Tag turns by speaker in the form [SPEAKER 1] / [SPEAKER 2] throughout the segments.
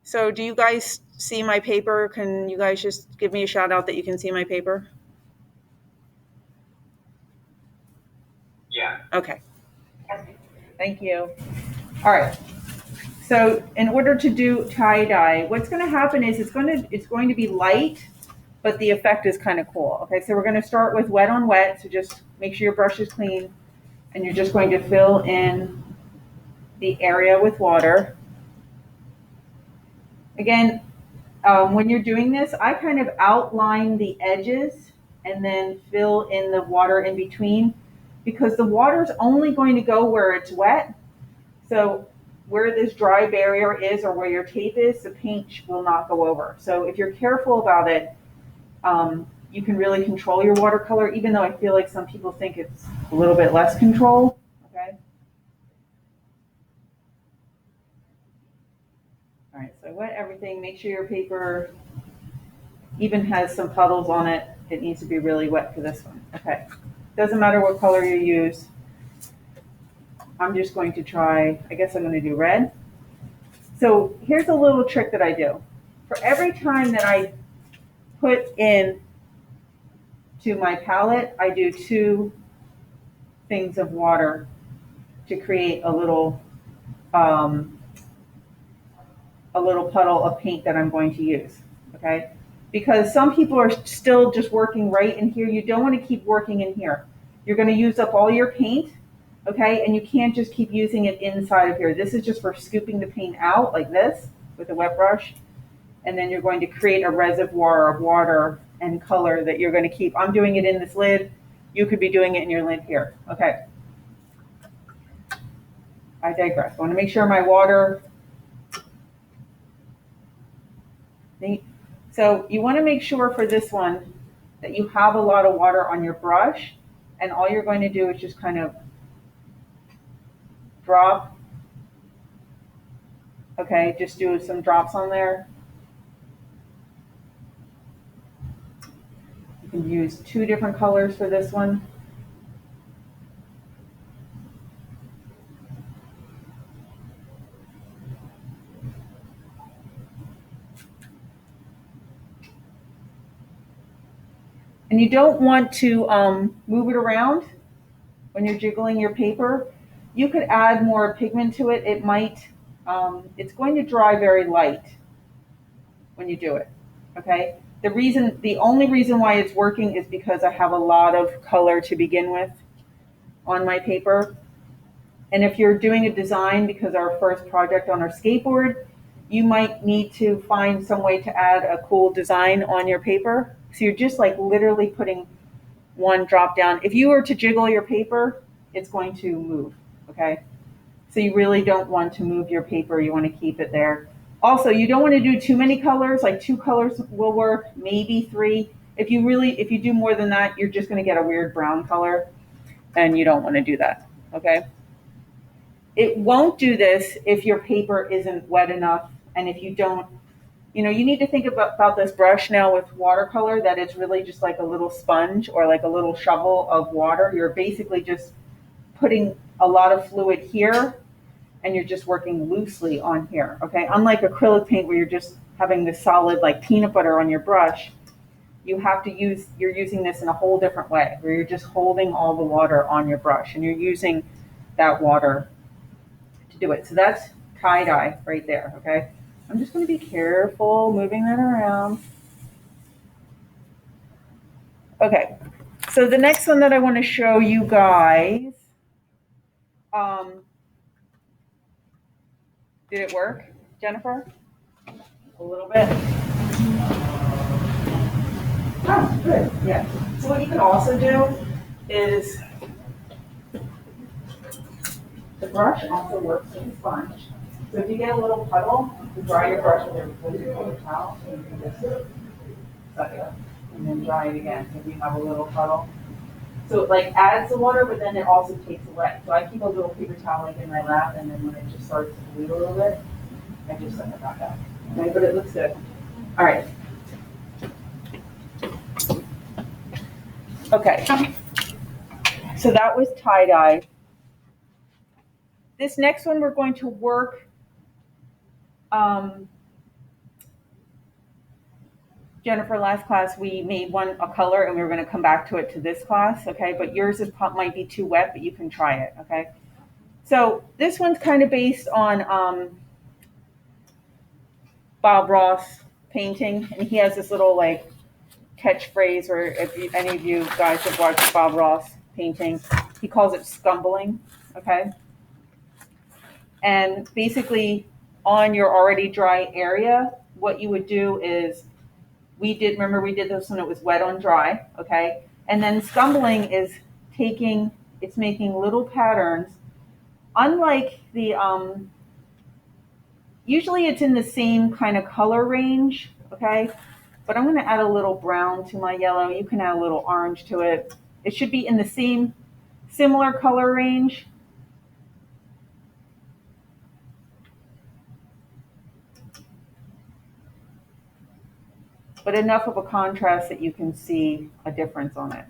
[SPEAKER 1] So do you guys see my paper? Can you guys just give me a shout out that you can see my paper?
[SPEAKER 2] Yeah.
[SPEAKER 1] Okay. Thank you. All right. So in order to do tie-dye, what's going to happen is it's going to be light, but the effect is kind of cool. Okay, so we're going to start with wet on wet. So just make sure your brush is clean, and you're just going to fill in the area with water. Again, when you're doing this, I kind of outline the edges and then fill in the water in between, because the water is only going to go where it's wet. So where this dry barrier is or where your tape is, the paint will not go over. So if you're careful about it, you can really control your watercolor, even though I feel like some people think it's a little bit less control. Okay. All right, so wet everything. Make sure your paper even has some puddles on it. It needs to be really wet for this one. Okay. Doesn't matter what color you use. I'm just going to try, I guess I'm going to do red. So here's a little trick that I do. For every time that I put in to my palette, I do 2 things of water to create a little puddle of paint that I'm going to use. Okay, because some people are still just working right in here. You don't want to keep working in here. You're going to use up all your paint. Okay, and you can't just keep using it inside of here. This is just for scooping the paint out like this with a wet brush, and then you're going to create a reservoir of water and color that you're going to keep. I'm doing it in this lid. You could be doing it in your lid here. Okay. I digress. I want to make sure my water. So you want to make sure for this one that you have a lot of water on your brush, and all you're going to do is just kind of drop. Okay, just do some drops on there. You can use 2 different colors for this one. And you don't want to move it around when you're jiggling your paper. You could add more pigment to it. It might, it's going to dry very light when you do it. Okay. The only reason why it's working is because I have a lot of color to begin with on my paper. And if you're doing a design, because our first project on our skateboard, you might need to find some way to add a cool design on your paper. So you're just like literally putting one drop down. If you were to jiggle your paper, it's going to move. Okay. So you really don't want to move your paper. You want to keep it there. Also, you don't want to do too many colors. Like 2 colors will work, maybe 3. If you do more than that, you're just going to get a weird brown color, and you don't want to do that. Okay. It won't do this if your paper isn't wet enough, and if you don't, you need to think about this brush now with watercolor, that it's really just like a little sponge or like a little shovel of water. You're basically just putting a lot of fluid here, and you're just working loosely on here. Okay, unlike acrylic paint where you're just having this solid like peanut butter on your brush, you're using this in a whole different way, where you're just holding all the water on your brush and you're using that water to do it. So that's tie-dye right there. Okay, I'm just going to be careful moving that around. Okay, so the next one that I want to show you guys, did it work, Jennifer? A little bit. Oh, good. Yeah. So what you can also do is the brush also works as a sponge. So if you get a little puddle, you dry your brush with a paper towel, and you can just suck it up and then dry it again if you have a little puddle. So it like adds the water, but then it also takes away. So I keep a little paper towel like in my lap, and then when it just starts to bleed a little bit, I just suck it back up. Okay, but it looks good. All right. Okay. So that was tie-dye. This next one we're going to work Jennifer, last class we made a color and we were going to come back to it to this class, okay? But yours might be too wet, but you can try it, okay? So this one's kind of based on Bob Ross painting, and he has this little like catchphrase, or if any of you guys have watched Bob Ross painting, he calls it scumbling, okay? And basically, on your already dry area, what you would do is, remember we did this when it was wet on dry, okay? And then scumbling is it's making little patterns. Unlike the, usually it's in the same kind of color range, okay? But I'm gonna add a little brown to my yellow. You can add a little orange to it. It should be in the same, similar color range. But enough of a contrast that you can see a difference on it.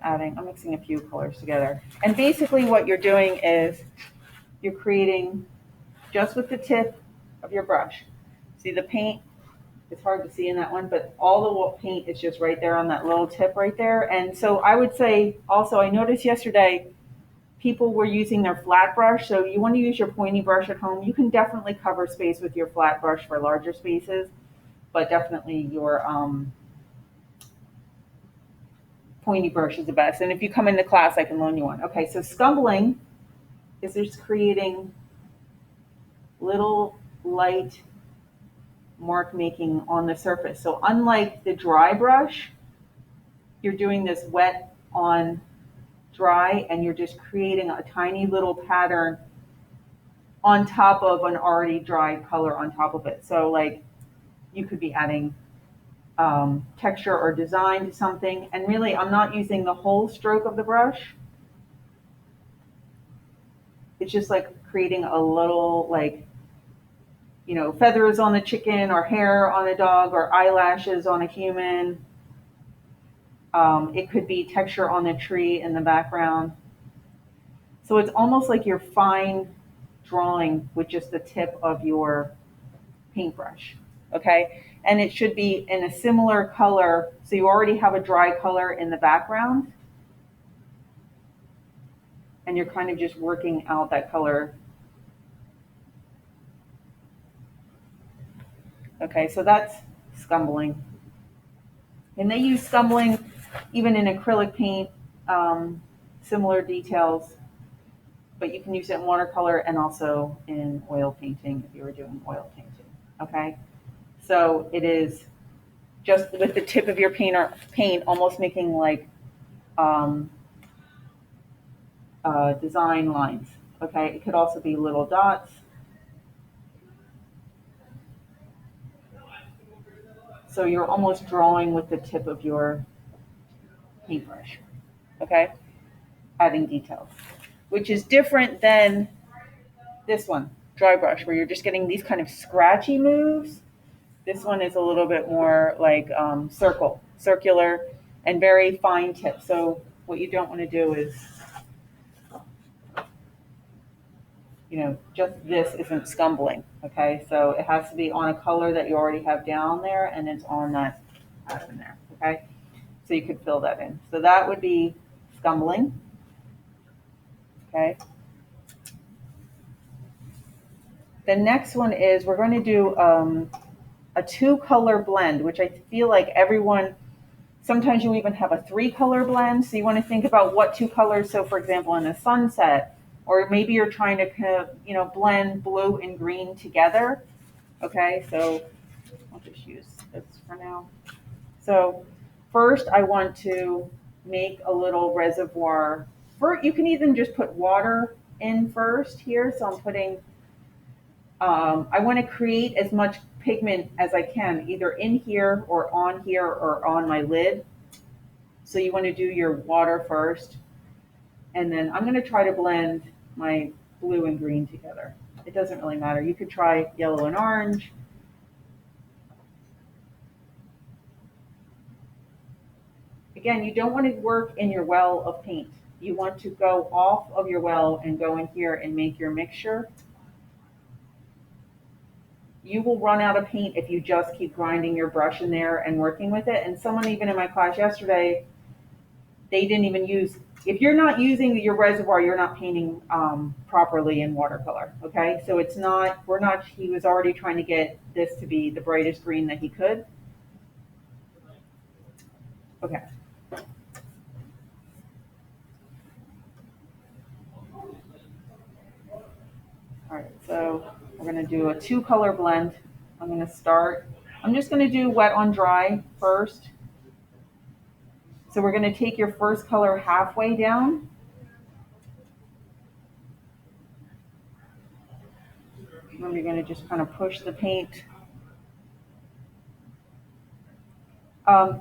[SPEAKER 1] I'm mixing a few colors together. And basically what you're doing is you're creating just with the tip of your brush. See the paint? It's hard to see in that one, but all the paint is just right there on that little tip right there. And so I would say also, I noticed yesterday people were using their flat brush. So you want to use your pointy brush at home. You can definitely cover space with your flat brush for larger spaces, but definitely your pointy brush is the best. And if you come into class, I can loan you one. Okay, so scumbling is just creating little light mark making on the surface. So unlike the dry brush, you're doing this wet on dry, and you're just creating a tiny little pattern on top of an already dry color on top of it. So like you could be adding texture or design to something. And really, I'm not using the whole stroke of the brush. It's just like creating a little, like, feathers on a chicken, or hair on a dog, or eyelashes on a human. It could be texture on the tree in the background. So it's almost like you're fine drawing with just the tip of your paintbrush, okay? And it should be in a similar color. So you already have a dry color in the background, and you're kind of just working out that color. Okay, so that's scumbling. And they use scumbling even in acrylic paint, similar details, but you can use it in watercolor and also in oil painting if you were doing oil painting, okay? So it is just with the tip of your paint almost making like design lines, okay? It could also be little dots. So you're almost drawing with the tip of your paintbrush, okay? Adding details, which is different than this one, dry brush, where you're just getting these kind of scratchy moves. This one is a little bit more like circular, and very fine tip. So what you don't want to do is, just this isn't scumbling, okay? So it has to be on a color that you already have down there, and it's on that pattern there, okay? So you could fill that in. So that would be scumbling, okay? The next one is we're going to do a 2-color blend, which I feel like sometimes you even have a 3-color blend. So you want to think about what 2 colors. So for example, in a sunset, or maybe you're trying to blend blue and green together. Okay, so I'll just use this for now. So first I want to make a little reservoir. You can even just put water in first here. So I'm putting, I want to create as much pigment as I can, either in here or on my lid. So you want to do your water first, and then I'm going to try to blend my blue and green together. It doesn't really matter. You could try yellow and orange. Again, you don't want to work in your well of paint. You want to go off of your well and go in here and make your mixture. You will run out of paint if you just keep grinding your brush in there and working with it. And someone even in my class yesterday, they didn't even use, if you're not using your reservoir, you're not painting properly in watercolor. Okay, so it's not, we're not, he was already trying to get this to be the brightest green that he could. Okay. All right, so we're going to do a 2-color blend. I'm going to start, I'm just going to do wet on dry first. So we're going to take your first color halfway down. Then you're going to just kind of push the paint.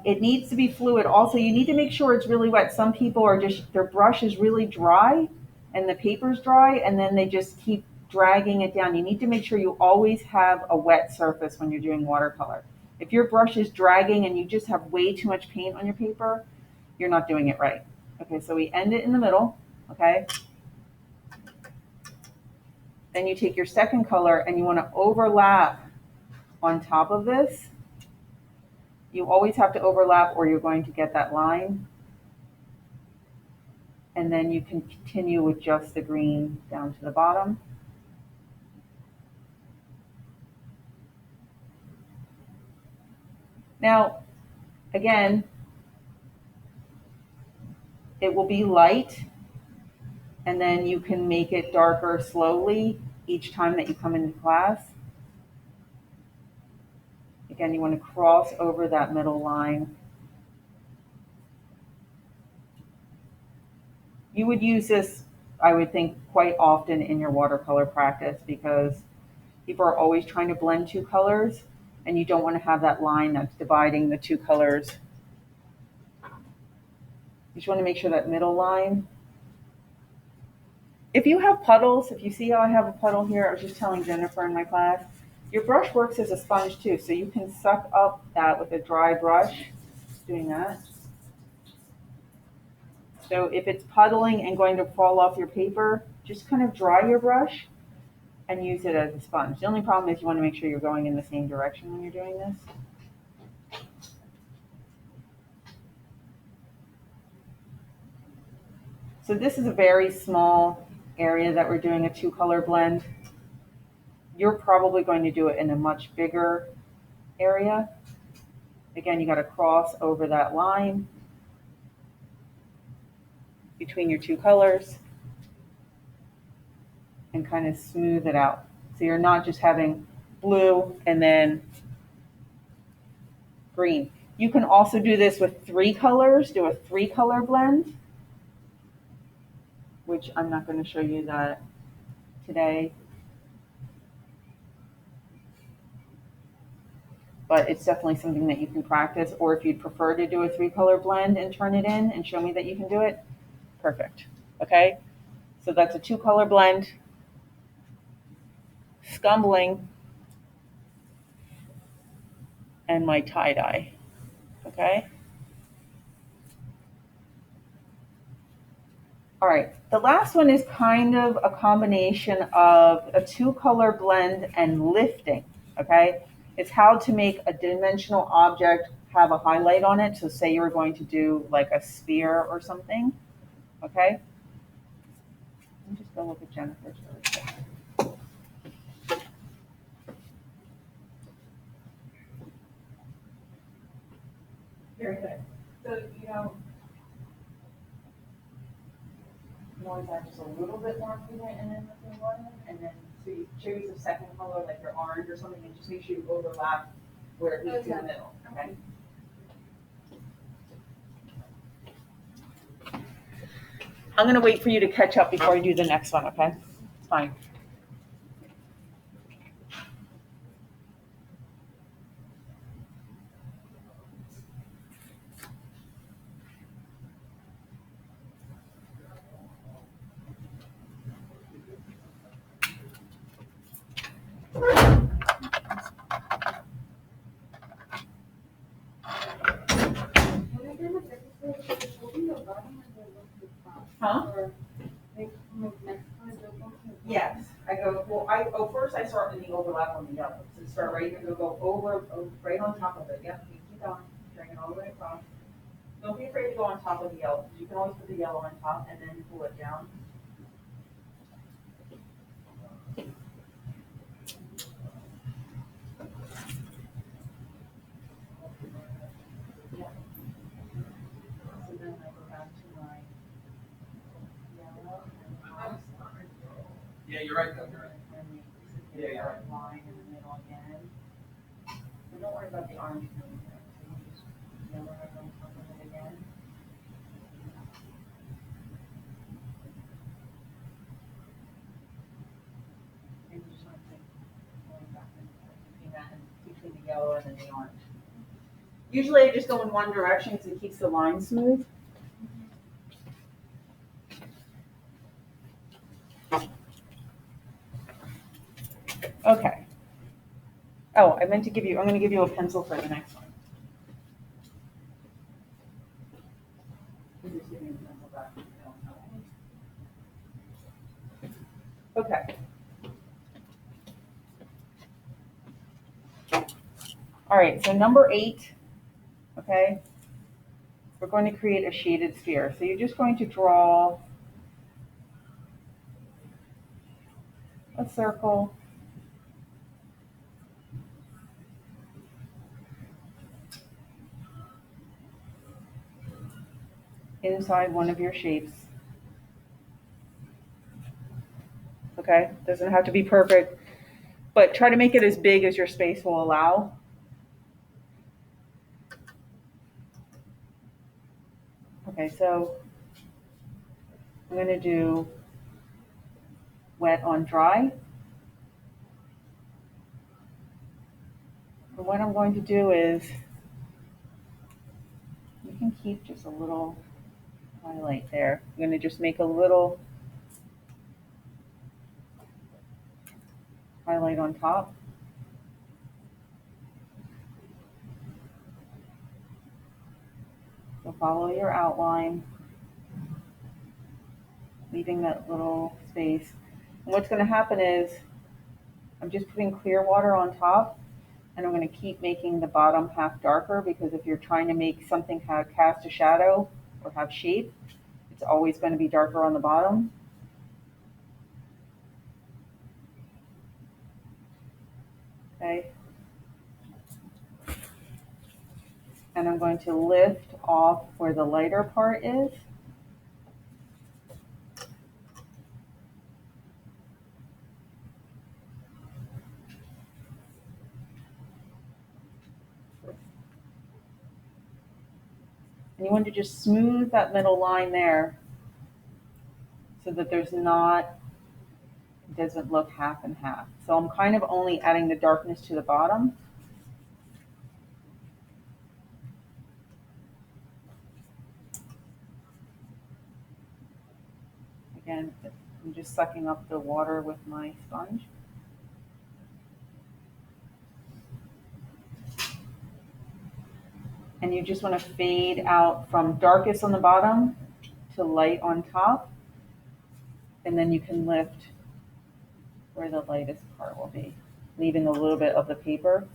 [SPEAKER 1] It needs to be fluid. Also, you need to make sure it's really wet. Some people are just, their brush is really dry and the paper's dry, and then they just keep dragging it down. You need to make sure you always have a wet surface when you're doing watercolor. If your brush is dragging and you just have way too much paint on your paper, you're not doing it right. Okay, so we end it in the middle, okay? Then you take your second color and you want to overlap on top of this. You always have to overlap or you're going to get that line. And then you can continue with just the green down to the bottom. Now, again, it will be light, and then you can make it darker slowly each time that you come into class. Again, you want to cross over that middle line. You would use this, I would think, quite often in your watercolor practice because people are always trying to blend 2 colors, and you don't want to have that line that's dividing the 2 colors. You just want to make sure that middle line. If you have puddles, if you see how I have a puddle here, I was just telling Jennifer in my class, your brush works as a sponge too, so you can suck up that with a dry brush, just doing that. So if it's puddling and going to fall off your paper, just kind of dry your brush and use it as a sponge. The only problem is you want to make sure you're going in the same direction when you're doing this. So this is a very small area that we're doing a 2-color blend. You're probably going to do it in a much bigger area. Again, you got to cross over that line between your 2 colors and kind of smooth it out. So you're not just having blue and then green. You can also do this with 3 colors, do a 3-color blend, which I'm not going to show you that today. But it's definitely something that you can practice, or if you'd prefer to do a 3-color blend and turn it in and show me that you can do it, perfect. Okay, so that's a 2-color blend, scumbling, and my tie-dye. Okay. All right, the last one is kind of a combination of a 2-color blend and lifting. Okay, it's how to make a dimensional object have a highlight on it. So say you're going to do like a sphere or something. Okay, let me just go look at Jennifer's really quick. Very good. So, you always add just a little bit more pigment and then the one, and then so you choose a second color like your orange or something, and just make sure you overlap where it meets in the middle. Okay. I'm gonna wait for you to catch up before I do the next one. Okay, it's fine. Huh? Yes. overlap on the yellow. So start right here, go over, right on top of it. Yep, you keep going, bring it all the way across. Don't be afraid to go on top of the yellow. You can always put the yellow on top and then pull it down. Yeah. So then I go back to my yellow and cross.
[SPEAKER 2] Yeah, you're right though, you're right.
[SPEAKER 1] And
[SPEAKER 2] Yeah, you're right.
[SPEAKER 1] line in the middle again. So don't worry about the orange moving there. So you just yellow right on top of it again. And you just want to going back and forth between that and between the yellow and then the orange. Usually I just go in one direction because it keeps the line smooth. Okay. Oh, I meant to give you, I'm going to give you a pencil for the next one. I'm just giving you a pencil back. Okay. All right, so number 8, okay, we're going to create a shaded sphere. So you're just going to draw a circle. Inside one of your shapes. Okay, doesn't have to be perfect, but try to make it as big as your space will allow. Okay, so I'm going to do wet on dry. And what I'm going to do is, you can keep just a little highlight there. I'm going to just make a little highlight on top. So follow your outline, leaving that little space. And what's going to happen is, I'm just putting clear water on top, and I'm going to keep making the bottom half darker, because if you're trying to make something cast a shadow or have shape, it's always going to be darker on the bottom. Okay. And I'm going to lift off where the lighter part is. And you want to just smooth that middle line there so that there's not, it doesn't look half and half. So I'm kind of only adding the darkness to the bottom. Again, I'm just sucking up the water with my sponge. And you just want to fade out from darkest on the bottom to light on top. And then you can lift where the lightest part will be, leaving a little bit of the paper.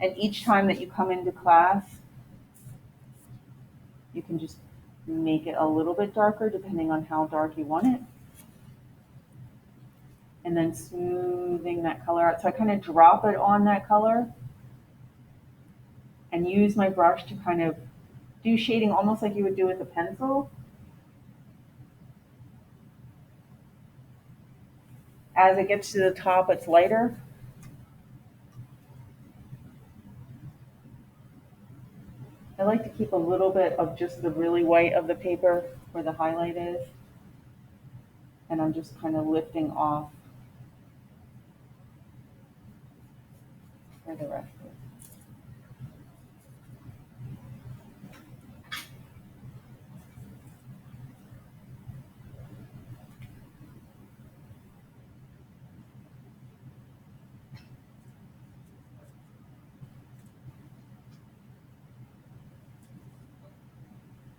[SPEAKER 1] And each time that you come into class, you can just make it a little bit darker depending on how dark you want it. And then smoothing that color out. So I kind of drop it on that color and use my brush to kind of do shading almost like you would do with a pencil. As it gets to the top, it's lighter. I like to keep a little bit of just the really white of the paper where the highlight is. And I'm just kind of lifting off where the rest is.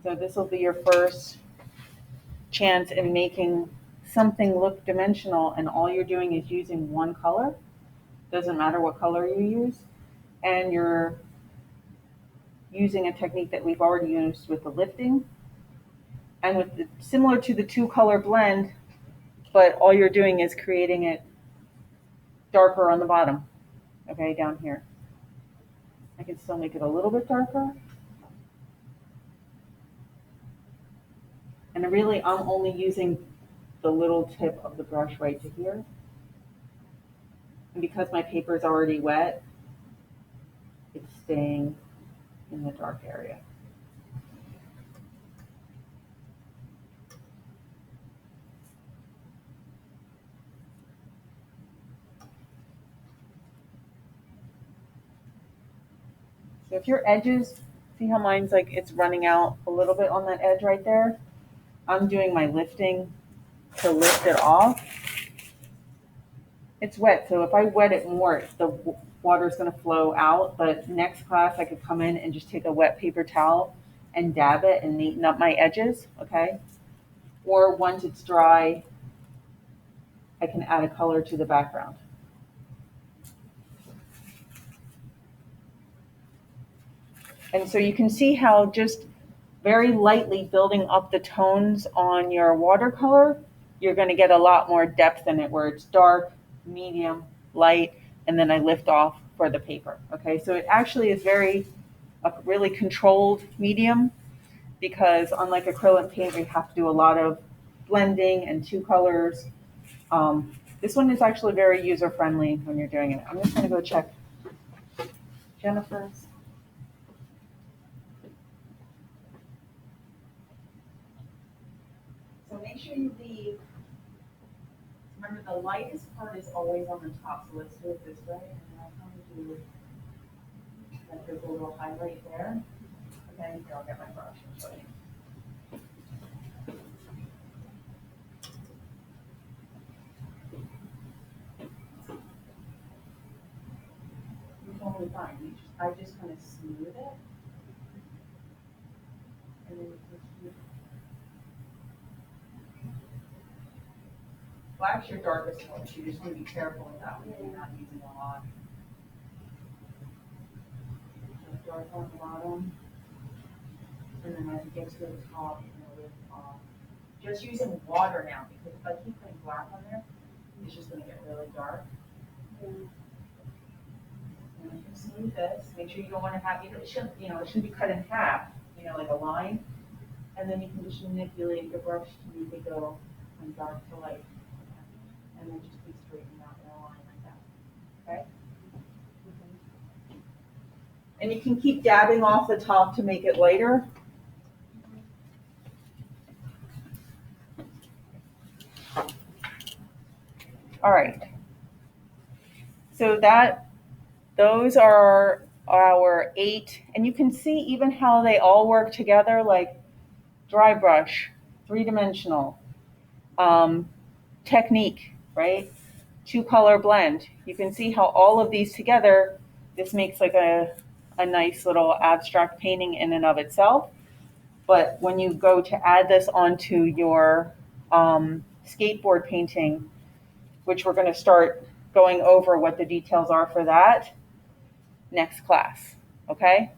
[SPEAKER 1] So this will be your first chance in making something look dimensional, and all you're doing is using one color. doesn't matter what color you use, and you're using a technique that we've already used with the lifting, and with the, similar to the 2-color blend, but all you're doing is creating it darker on the bottom, okay, down here. I can still make it a little bit darker. And really, I'm only using the little tip of the brush right to here. And because my paper is already wet, it's staying in the dark area. So if your edges, see how mine's like it's running out a little bit on that edge right there? I'm doing my lifting to lift it off. It's wet, so if I wet it more, the water's going to flow out. But next class, I could come in and just take a wet paper towel and dab it and neaten up my edges, okay? Or once it's dry, I can add a color to the background. And so you can see how just very lightly building up the tones on your watercolor, you're going to get a lot more depth in it where it's dark, medium, light, and then I lift off for the paper. Okay, so it actually is a really controlled medium, because unlike acrylic paint, you have to do a lot of blending and 2 colors. This one is actually very user-friendly when you're doing it. I'm just going to go check Jennifer's. So make sure you leave. Remember, the lightest part is always on the top, so let's do it this way, and then I'll come and do like there's a little highlight there. Okay, here, I'll get my brush and show you. It's totally fine. I just kind of smooth it, and then you can keep. Black's your darkest color, so you just want to be careful with that one. You're not using a lot. Dark on the bottom, and then as it gets to the top, you know, lift off. Just using water now, because if I keep putting black on there, it's just going to get really dark. And you can smooth this. Make sure you don't want to have, it shouldn't be cut in half, like a line. And then you can just manipulate your brush to make it go from dark to light. And then just be straightening out in a line like that. Okay? And you can keep dabbing off the top to make it lighter. All right. So those are our 8, and you can see even how they all work together, like dry brush, 3-dimensional, technique, right? 2-color blend. You can see how all of these together, this makes like a nice little abstract painting in and of itself. But when you go to add this onto your skateboard painting, which we're going to start going over what the details are for that next class, okay?